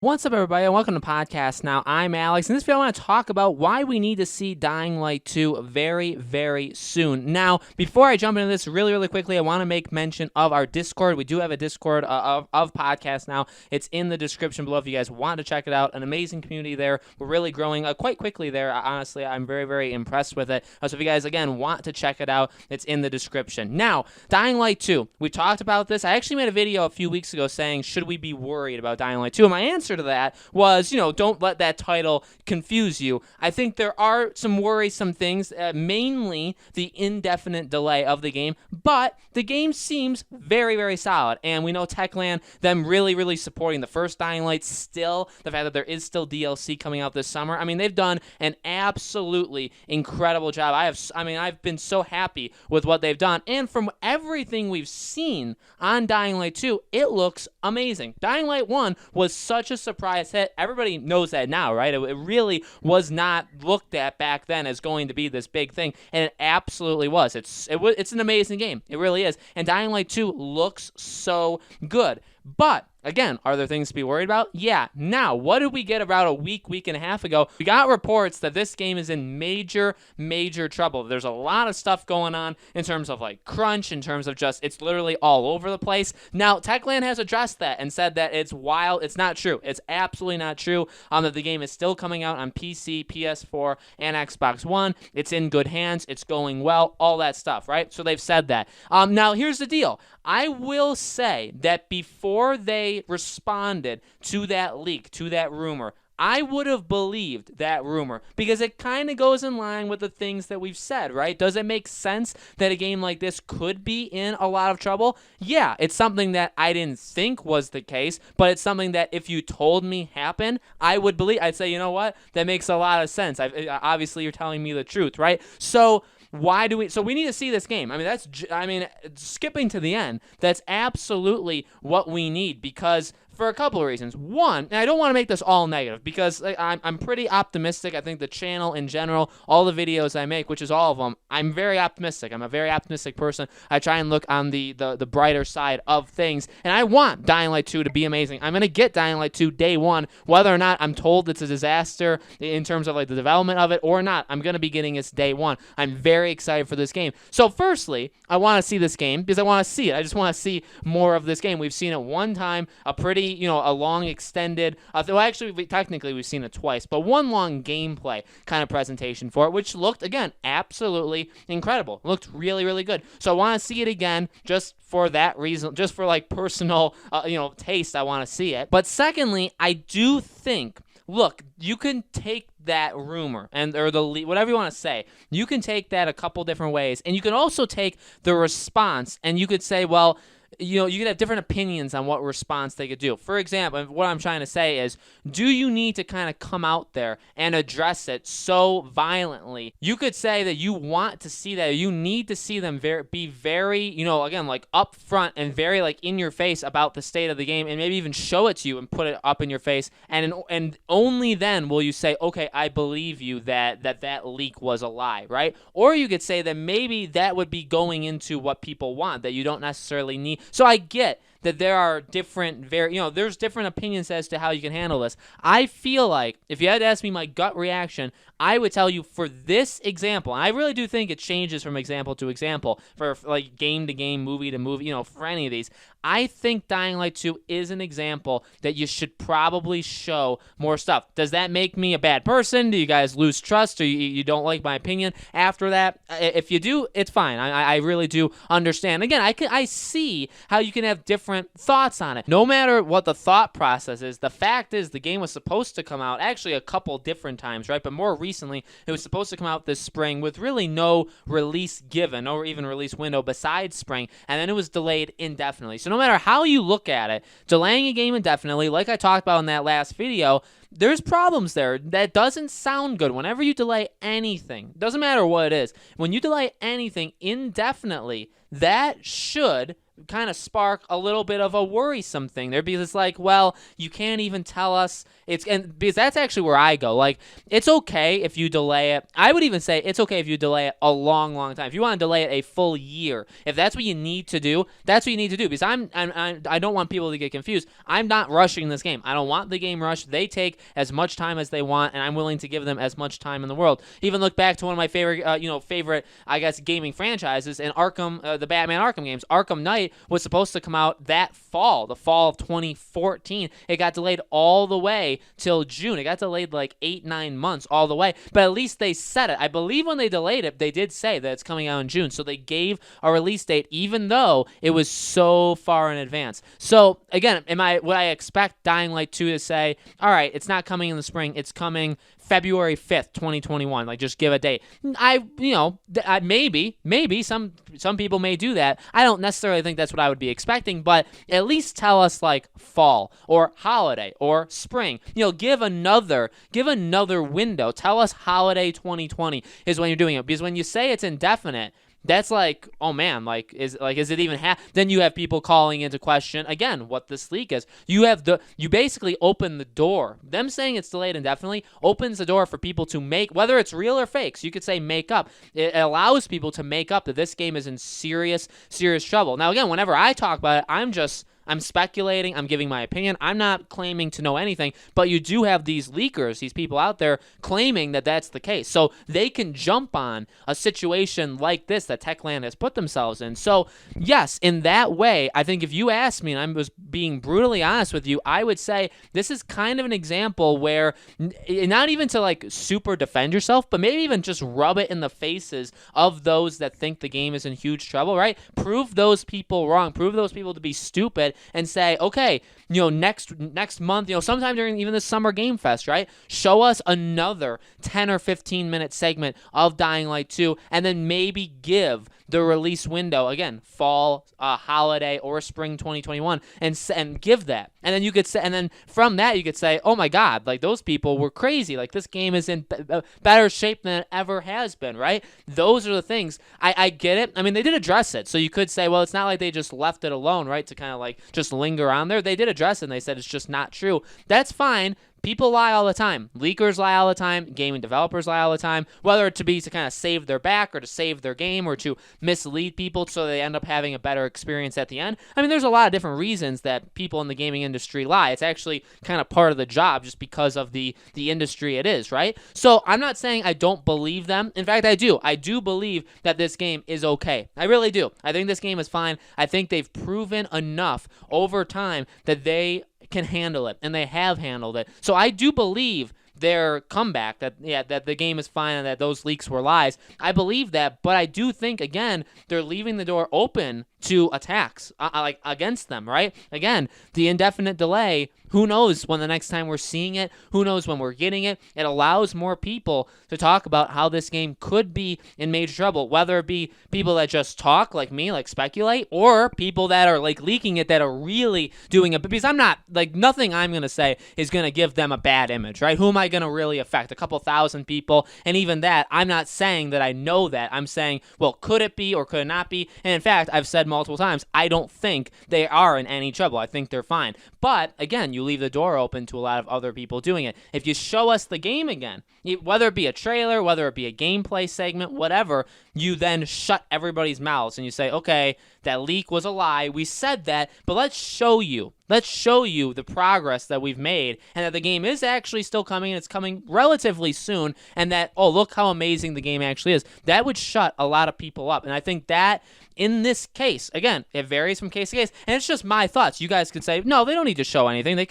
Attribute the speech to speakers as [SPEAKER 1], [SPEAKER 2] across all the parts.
[SPEAKER 1] What's up, everybody, and welcome to Podcast Now. I'm Alex, and in this video I want to talk about why we need to see Dying Light 2 very, very soon. Now, before I jump into this really quickly, I want to make mention of our Discord. We do have a Discord of Podcast Now. It's in the description below if you guys want to check it out. An amazing community there. We're really growing quite quickly there. Honestly, I'm very impressed with it. So if you guys, again, want to check it out, it's in the description. Now, Dying Light 2. We talked about this. I actually made a video a few weeks ago saying, should we be worried about Dying Light 2? And my answer to that was, don't let that title confuse you. I think there are some worrisome things, mainly the indefinite delay of the game, but the game seems very solid, and we know Techland, them really supporting the first Dying Light, still, the fact that there is still DLC coming out this summer. I mean, they've done an absolutely incredible job. I've been so happy with what they've done, and from everything we've seen on Dying Light 2, it looks amazing. Dying Light 1 was such a surprise hit. Everybody knows that now, right? It really was not looked at back then as going to be this big thing, and it absolutely was. It's an amazing game. It really is. And Dying Light 2 looks so good. But again, are there things to be worried about? Yeah. Now, what did we get about a week and a half ago? We got reports that this game is in major trouble. There's a lot of stuff going on in terms of like crunch, in terms of just it's literally all over the place. Now, Techland has addressed that and said that it's wild. It's not true. It's absolutely not true. That the game is still coming out on PC, PS4, and Xbox One. It's in good hands. It's going well. All that stuff, right? So they've said that. Now, here's the deal. I will say that before they responded to that leak, to that rumor, I would have believed that rumor because it kind of goes in line with the things that we've said, right? Does it make sense that a game like this could be in a lot of trouble? Yeah, it's something that I didn't think was the case, but it's something that if you told me happened, I would believe. I'd say, you know what? That makes a lot of sense. Obviously, you're telling me the truth, right? So we need to see this game. Skipping to the end, that's absolutely what we need because for a couple of reasons. One, and I don't want to make this all negative because I'm pretty optimistic. I think the channel in general, all the videos I make, which is all of them, I'm very optimistic. I'm a very optimistic person. I try and look on the brighter side of things, and I want Dying Light 2 to be amazing. I'm going to get Dying Light 2 day one, whether or not I'm told it's a disaster in terms of like the development of it or not. I'm going to be getting this day one. I'm very excited for this game. So firstly, I want to see this game because I want to see it. I just want to see more of this game. We've seen it one time, a pretty, a long extended, technically we've seen it twice, but one long gameplay kind of presentation for it, which looked, again, absolutely incredible. It looked really good. So I want to see it again just for that reason, just for like personal, taste. I want to see it. But secondly, I do think, look, you can take that rumor or whatever you want to say. You can take that a couple different ways, and you can also take the response, and you could say, well, you could have different opinions on what response they could do. For example, what I'm trying to say is, do you need to kind of come out there and address it so violently? You could say that you want to see that. You need to see them be very, again, like upfront and very like in your face about the state of the game, and maybe even show it to you and put it up in your face. And only then will you say, okay, I believe you that leak was a lie, right? Or you could say that maybe that would be going into what people want, that you don't necessarily need. So I get that there are different, there's different opinions as to how you can handle this. I feel like if you had to ask me my gut reaction, I would tell you for this example, and I really do think it changes from example to example, for like game to game, movie to movie, for any of these. I think Dying Light 2 is an example that you should probably show more stuff. Does that make me a bad person? Do you guys lose trust, or you don't like my opinion after that? If you do, it's fine. I really do understand. Again, I see how you can have different thoughts on it. No matter what the thought process is, the fact is the game was supposed to come out actually a couple different times, right? But more recently, it was supposed to come out this spring with really no release given or even release window besides spring, and then it was delayed indefinitely. So no matter how you look at it, delaying a game indefinitely, like I talked about in that last video, there's problems there. That doesn't sound good. Whenever you delay anything, doesn't matter what it is, when you delay anything indefinitely, that should kind of spark a little bit of a worrisome thing there, because it's like, well, you can't even tell us because that's actually where I go. Like, it's okay if you delay it. I would even say it's okay if you delay it a long, long time. If you want to delay it a full year, if that's what you need to do, that's what you need to do. Because I don't want people to get confused. I'm not rushing this game. I don't want the game rushed. They take as much time as they want, and I'm willing to give them as much time in the world. Even look back to one of my favorite, I guess, gaming franchises, and Arkham, the Batman Arkham games. Arkham Knight was supposed to come out that fall, the fall of 2014. It got delayed all the way till June. It got delayed like 8-9 months all the way, but at least they said it. I believe when they delayed it, they did say that it's coming out in June, so they gave a release date even though it was so far in advance. So again, would I expect Dying Light 2 to say, all right, it's not coming in the spring, it's coming February 5th, 2021, like just give a date? Maybe some people may do that. I don't necessarily think that's what I would be expecting, but at least tell us like fall or holiday or spring. Give another window. Tell us holiday 2020 is when you're doing it, because when you say it's indefinite, that's like, oh man, is it even then you have people calling into question again what this leak is. You basically open the door. Them saying it's delayed indefinitely opens the door for people to make, whether it's real or fake, so you could say make up. It allows people to make up that this game is in serious trouble. Now again, whenever I talk about it, I'm speculating, I'm giving my opinion, I'm not claiming to know anything, but you do have these leakers, these people out there claiming that that's the case. So they can jump on a situation like this that Techland has put themselves in. So yes, in that way, I think if you ask me, and I was being brutally honest with you, I would say this is kind of an example where, not even to like super defend yourself, but maybe even just rub it in the faces of those that think the game is in huge trouble, right? Prove those people wrong, prove those people to be stupid, and say, okay, next month, sometime during even the Summer Game Fest, right? Show us another 10 or 15 minute segment of Dying Light 2, and then maybe give the release window again, fall, holiday, or spring 2021, and give that. And then you could say, and then from that you could say, oh my God, like those people were crazy. Like this game is in better shape than it ever has been, right? Those are the things. I get it. I mean, they did address it, so you could say, well, it's not like they just left it alone, right? To kind of like just linger on there. They did address it, and they said it's just not true. That's fine. People lie all the time. Leakers lie all the time. Gaming developers lie all the time. Whether it be to kind of save their back or to save their game or to mislead people so they end up having a better experience at the end. I mean, there's a lot of different reasons that people in the gaming industry lie. It's actually kind of part of the job just because of the industry it is, right? So I'm not saying I don't believe them. In fact, I do. I do believe that this game is okay. I really do. I think this game is fine. I think they've proven enough over time that they can handle it, and they have handled it. So I do believe their comeback, that the game is fine and that those leaks were lies. I believe that, but I do think, again, they're leaving the door open to attacks against them, right? Again, the indefinite delay, who knows when the next time we're seeing it, who knows when we're getting it. It allows more people to talk about how this game could be in major trouble, whether it be people that just talk like me, like speculate, or people that are like leaking it that are really doing it. Because I'm not, like, nothing I'm going to say is going to give them a bad image, right? Who am I going to really affect? A couple thousand people, and even that, I'm not saying that I know that. I'm saying, well, could it be or could it not be? And in fact, I've said multiple times, I don't think they are in any trouble. I think they're fine. But again, you leave the door open to a lot of other people doing it. If you show us the game again, whether it be a trailer, whether it be a gameplay segment, whatever, you then shut everybody's mouths and you say, okay, that leak was a lie. We said that, but let's show you the progress that we've made, and that the game is actually still coming, and it's coming relatively soon, and that, oh, look how amazing the game actually is. That would shut a lot of people up. And I think that in this case, again, it varies from case to case, and it's just my thoughts. You guys could say, no, they don't need to show anything. They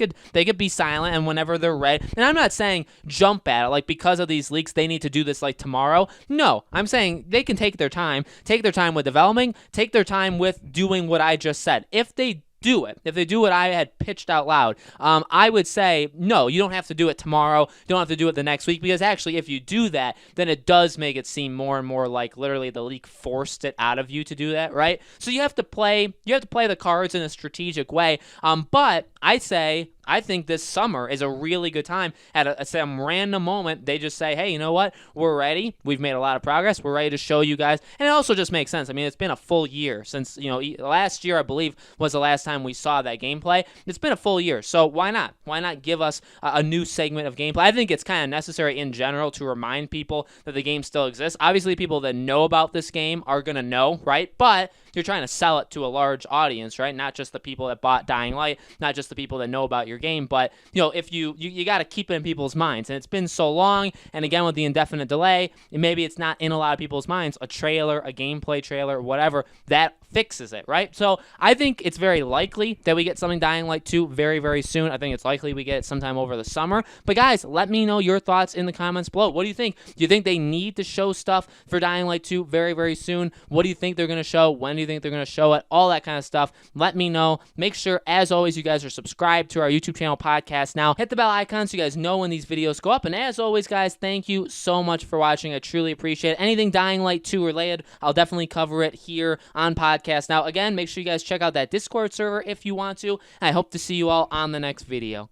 [SPEAKER 1] could be silent, and whenever they're ready. And I'm not saying jump at it, like because of these leaks, they need to do this like tomorrow. No, I'm saying they can take their time with developing, take their time with doing what I just said. If they do what I had pitched out loud, I would say, no, you don't have to do it tomorrow. You don't have to do it the next week, because actually if you do that, then it does make it seem more and more like literally the leak forced it out of you to do that, right? So you have to play the cards in a strategic way. But I say I think this summer is a really good time. At some random moment, they just say, hey, you know what? We're ready. We've made a lot of progress. We're ready to show you guys. And it also just makes sense. I mean, it's been a full year since, last year, I believe, was the last time we saw that gameplay. It's been a full year. So why not? Why not give us a new segment of gameplay? I think it's kind of necessary in general to remind people that the game still exists. Obviously, people that know about this game are going to know, right? But you're trying to sell it to a large audience, right? Not just the people that bought Dying Light, not just the people that know about your game, but if you got to keep it in people's minds. And it's been so long, and again with the indefinite delay, maybe it's not in a lot of people's minds. A trailer, a gameplay trailer, whatever, that fixes it, right? So I think it's very likely that we get something Dying Light 2 very, very soon. I think it's likely we get it sometime over the summer. But guys, let me know your thoughts in the comments below. What do you think? Do you think they need to show stuff for Dying Light 2 very, very soon? What do you think they're going to show? When do you think they're going to show it? All that kind of stuff. Let me know. Make sure, as always, you guys are subscribed to our YouTube channel podcast now. Hit the bell icon so you guys know when these videos go up. And as always, guys, thank you so much for watching. I truly appreciate it. Anything Dying Light 2 related, I'll definitely cover it here on podcast. Now, again, make sure you guys check out that Discord server if you want to. I hope to see you all on the next video.